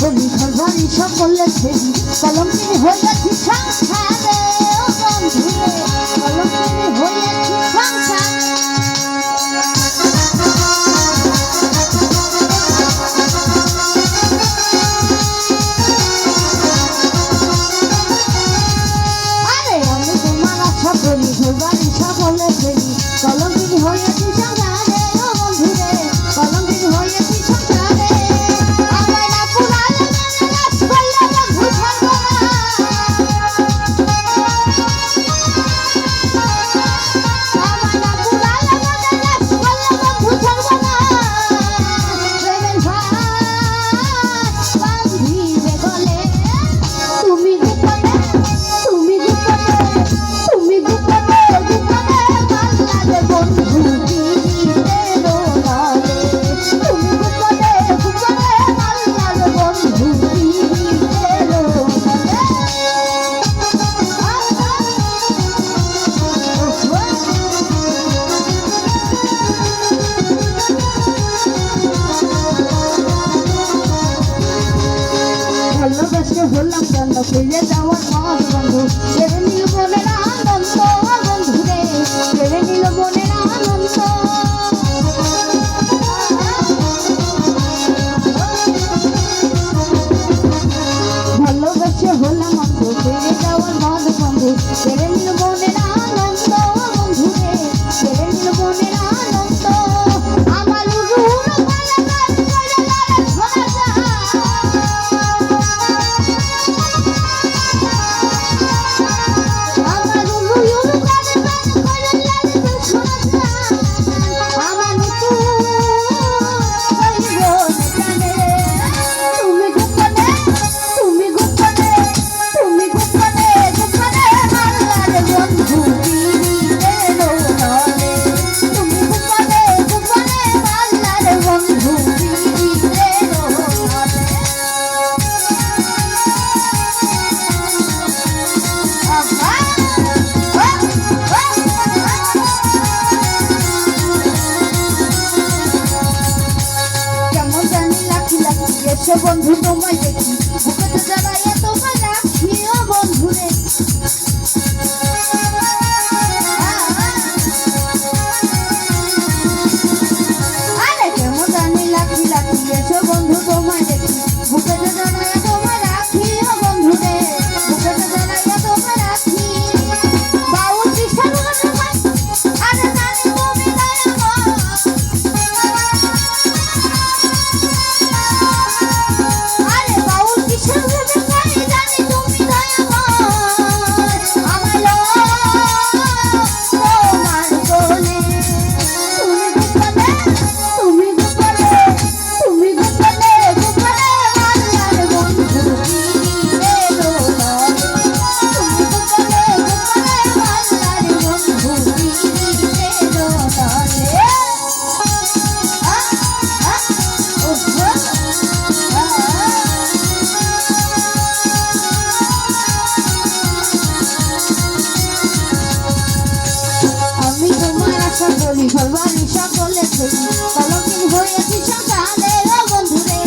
বলি ঘরবাড়ি সকলে ছেড়ি কলঙ্কিনী হইয়াছি সংসারে ও বন্ধু রে কলঙ্কিনী হইয়াছি সংসারে আরে আমি তোমার আশা করি ঘরবাড়ি সকলে ছেড়ি কলঙ্কিনী হইয়াছি সংসারে ও বন্ধু রে কলঙ্কিনী হইয়াছি সংসারে ভালোবাসে বললাম জানো ফিরে যাওয়ার মত বন্ধু কেড়ে নিল মনের আনন্দ বন্ধু রে কেড়ে নিল মনের আনন্দ ভালোবাসে বললাম বন্ধু ফিরে যাওয়ার মত বন্ধু কেড়ে নিল মনের আনন্দ বন্ধু রে কেড়ে নিল মনের আনন্দ আমার বন্ধু তোমায় দেখি বুকেতে জ্বালাইয়া তোমায় রাখি ও বন্ধু রে আরে কেমন জানি লাখি লাখি এসো বন্ধু তোমায় দেখি বুকেতে জ্বালাইয়া তোমায় রাখি ও বন্ধু রে বুকেতে জ্বালাইয়া তোমায় রাখি বাউল কিশোর আরে জানি তুমি বলি ঘরবাড়ি সকলে ছেড়ি কলঙ্কিনী হইয়াছি সংসারে ও বন্ধু রে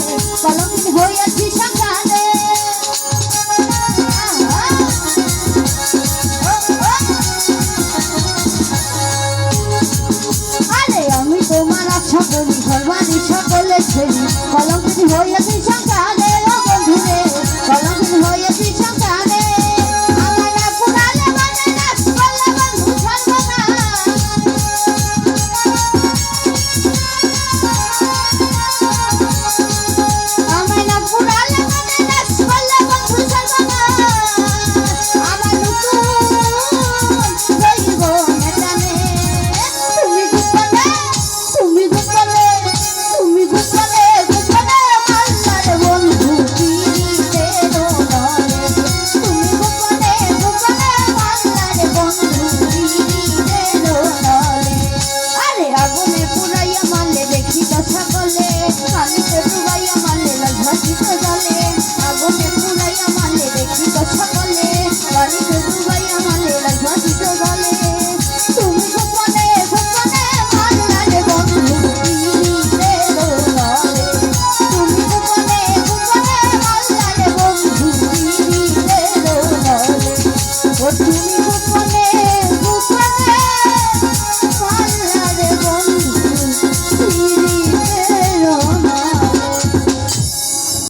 কলঙ্কিনী হইয়াছি সংসারে আরে আমি তোমার আশা করি ঘরবাড়ি সকলে ছেড়ি কলঙ্কিনী হইয়াছি